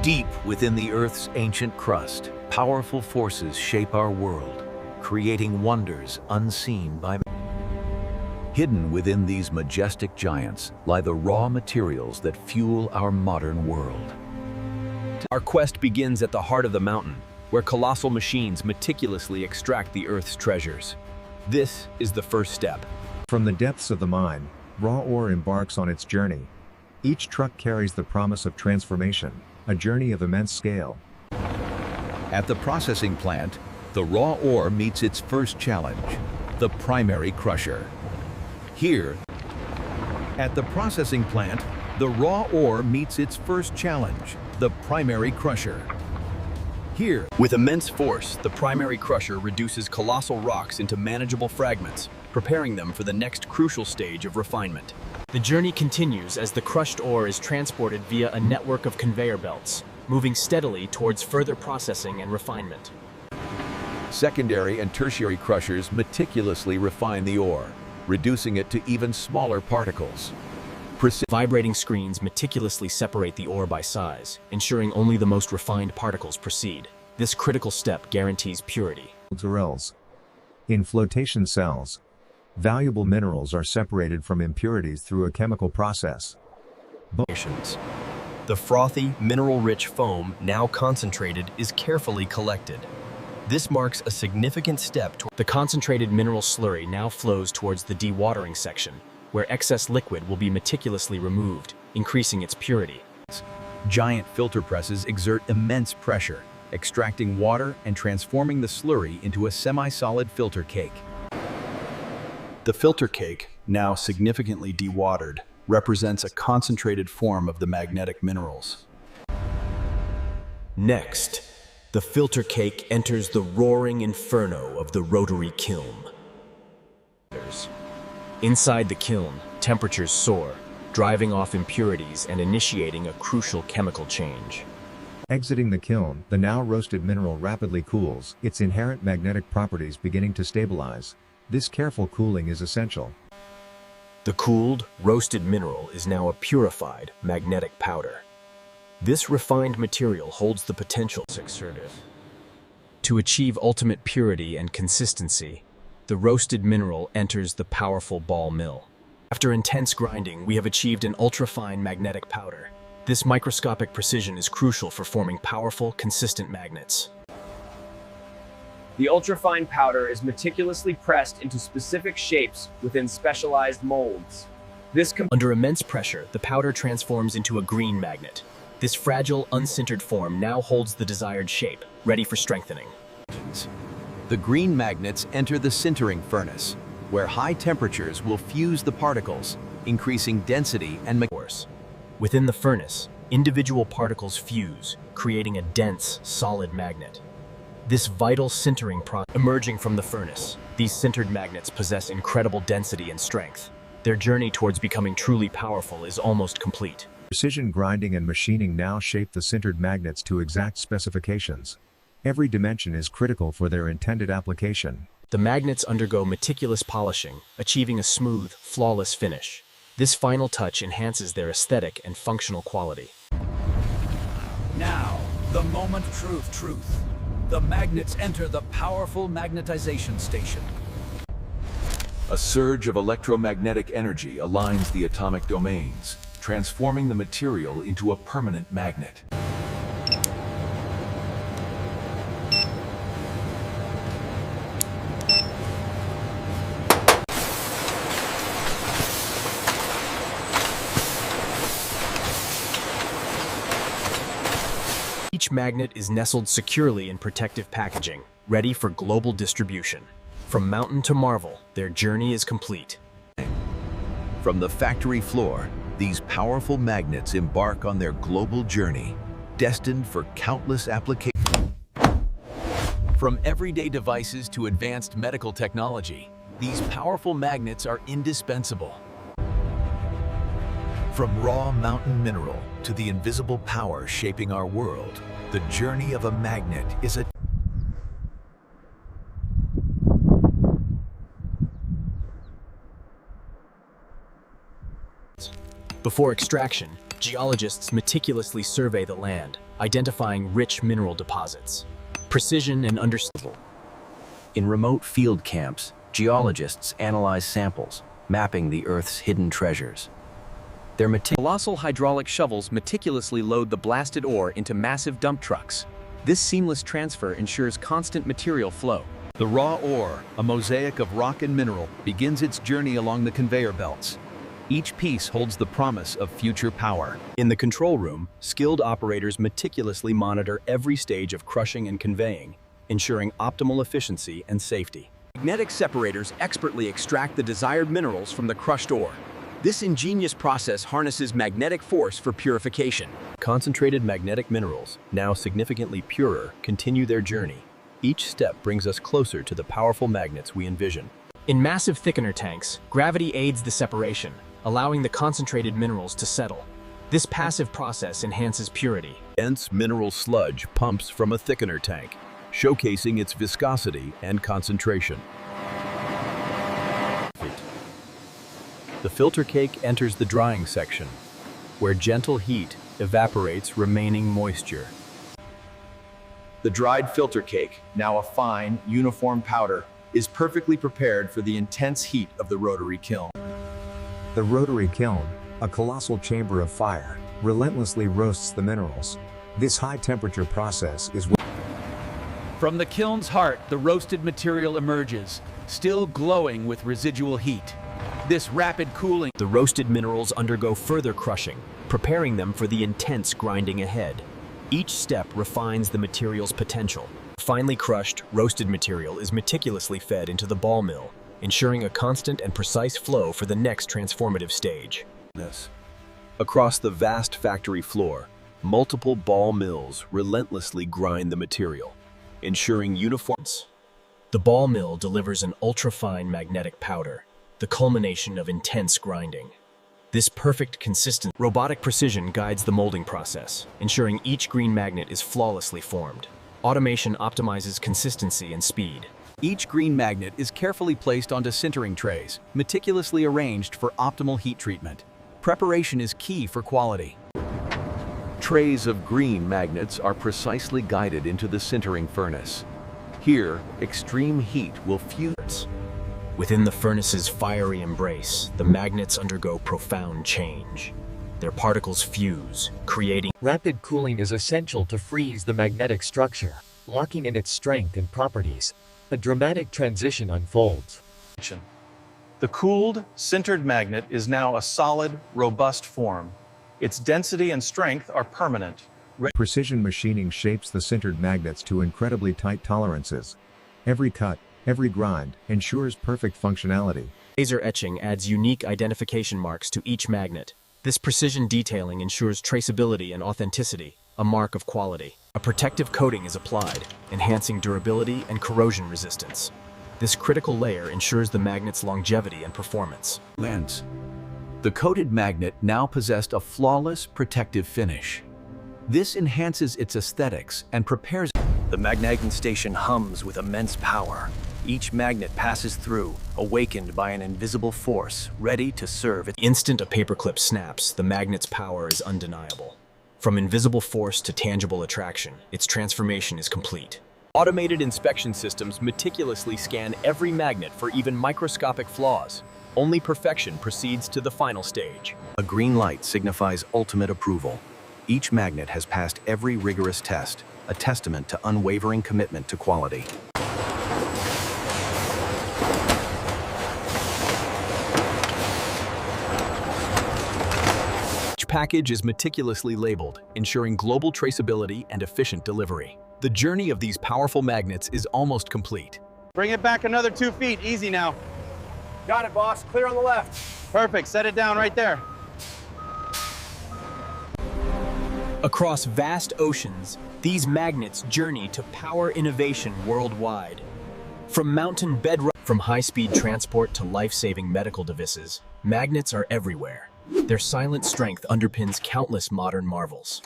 Deep within the Earth's ancient crust, powerful forces shape our world, creating wonders unseen by man. Hidden within these majestic giants lie the raw materials that fuel our modern world. Our quest begins at the heart of the mountain, where colossal machines meticulously extract the Earth's treasures. This is the first step. From the depths of the mine, raw ore embarks on its journey. Each truck carries the promise of transformation, a journey of immense scale. At the processing plant, the raw ore meets its first challenge, the primary crusher. Here, at the processing plant, the raw ore meets its first challenge, the primary crusher. Here, with immense force, the primary crusher reduces colossal rocks into manageable fragments, preparing them for the next crucial stage of refinement. The journey continues as the crushed ore is transported via a network of conveyor belts, moving steadily towards further processing and refinement. secondary and tertiary crushers meticulously refine the ore, reducing it to even smaller particles. Vibrating screens meticulously separate the ore by size, ensuring only the most refined particles proceed. This critical step guarantees purity. In flotation cells, valuable minerals are separated from impurities through a chemical process. The frothy, mineral-rich foam, now concentrated, is carefully collected. This marks a significant step toward the concentrated mineral slurry now flows towards the dewatering section, where excess liquid will be meticulously removed, increasing its purity. Giant filter presses exert immense pressure, extracting water and transforming the slurry into a semi-solid filter cake. The filter cake, now significantly dewatered, represents a concentrated form of the magnetic minerals. Next, the filter cake enters the roaring inferno of the rotary kiln. Inside the kiln, temperatures soar, driving off impurities and initiating a crucial chemical change. Exiting the kiln, the now roasted mineral rapidly cools, its inherent magnetic properties beginning to stabilize. This careful cooling is essential. The cooled, roasted mineral is now a purified, magnetic powder. This refined material holds the potential to achieve ultimate purity and consistency. The roasted mineral enters the powerful ball mill. After intense grinding, we have achieved an ultra-fine magnetic powder. This microscopic precision is crucial for forming powerful, consistent magnets. The ultrafine powder is meticulously pressed into specific shapes within specialized molds. Under immense pressure, the powder transforms into a green magnet. This fragile, unsintered form now holds the desired shape, ready for strengthening. The green magnets enter the sintering furnace, where high temperatures will fuse the particles, increasing density and force. Within the furnace, individual particles fuse, creating a dense, solid magnet. This vital sintering process emerging from the furnace, these sintered magnets possess incredible density and strength. Their journey towards becoming truly powerful is almost complete. Precision grinding and machining now shape the sintered magnets to exact specifications. Every dimension is critical for their intended application. The magnets undergo meticulous polishing, achieving a smooth, flawless finish. This final touch enhances their aesthetic and functional quality. Now, the moment of truth. The magnets enter the powerful magnetization station. A surge of electromagnetic energy aligns the atomic domains, transforming the material into a permanent magnet. Each magnet is nestled securely in protective packaging, ready for global distribution. From mountain to marvel, their journey is complete. From the factory floor, these powerful magnets embark on their global journey, destined for countless applications. From everyday devices to advanced medical technology, these powerful magnets are indispensable. From raw mountain mineral to the invisible power shaping our world, the journey of a magnet is a Before extraction, Geologists meticulously survey the land, identifying rich mineral deposits. Precision and understanding. In remote field camps, geologists analyze samples, mapping the Earth's hidden treasures. Their colossal hydraulic shovels meticulously load the blasted ore into massive dump trucks. This seamless transfer ensures constant material flow. The raw ore, a mosaic of rock and mineral, begins its journey along the conveyor belts. Each piece holds the promise of future power. In the control room, skilled operators meticulously monitor every stage of crushing and conveying, ensuring optimal efficiency and safety. Magnetic separators expertly extract the desired minerals from the crushed ore. This ingenious process harnesses magnetic force for purification. Concentrated magnetic minerals, now significantly purer, continue their journey. Each step brings us closer to the powerful magnets we envision. In massive thickener tanks, gravity aids the separation, allowing the concentrated minerals to settle. This passive process enhances purity. Dense mineral sludge pumps from a thickener tank, showcasing its viscosity and concentration. The filter cake enters the drying section, where gentle heat evaporates remaining moisture. The dried filter cake, now a fine, uniform powder, is perfectly prepared for the intense heat of the rotary kiln. The rotary kiln, a colossal chamber of fire, relentlessly roasts the minerals. This high-temperature process is From the kiln's heart, the roasted material emerges, still glowing with residual heat. This rapid cooling. The roasted minerals undergo further crushing, preparing them for the intense grinding ahead. Each step refines the material's potential. Finely crushed, roasted material is meticulously fed into the ball mill, ensuring a constant and precise flow for the next transformative stage. Across the vast factory floor, multiple ball mills relentlessly grind the material, ensuring uniforms. The ball mill delivers an ultra-fine magnetic powder, the culmination of intense grinding. This perfect, consistent, robotic precision guides the molding process, ensuring each green magnet is flawlessly formed. Automation optimizes consistency and speed. Each green magnet is carefully placed onto sintering trays, meticulously arranged for optimal heat treatment. Preparation is key for quality. Trays of green magnets are precisely guided into the sintering furnace. Here, extreme heat will fuse. Within the furnace's fiery embrace, the magnets undergo profound change. Their particles fuse, creating... Rapid cooling is essential to freeze the magnetic structure, locking in its strength and properties. A dramatic transition unfolds. The cooled, sintered magnet is now a solid, robust form. Its density and strength are permanent. Precision machining shapes the sintered magnets to incredibly tight tolerances. Every cut, every grind, ensures perfect functionality. Laser etching adds unique identification marks to each magnet. This precision detailing ensures traceability and authenticity, a mark of quality. A protective coating is applied, enhancing durability and corrosion resistance. This critical layer ensures the magnet's longevity and performance. Lens. The coated magnet now possessed a flawless protective finish. This enhances its aesthetics and prepares. The magnetic station hums with immense power. Each magnet passes through, awakened by an invisible force, ready to serve. The instant a paperclip snaps, the magnet's power is undeniable. From invisible force to tangible attraction, its transformation is complete. Automated inspection systems meticulously scan every magnet for even microscopic flaws. Only perfection proceeds to the final stage. A green light signifies ultimate approval. Each magnet has passed every rigorous test, a testament to unwavering commitment to quality. Each package is meticulously labeled, ensuring global traceability and efficient delivery. The journey of these powerful magnets is almost complete. Bring it back another 2 feet. Easy now. Got it, boss. Clear on the left. Perfect. Set it down right there. Across vast oceans, these magnets journey to power innovation worldwide. From mountain bedrock, from high-speed transport to life-saving medical devices, magnets are everywhere. Their silent strength underpins countless modern marvels.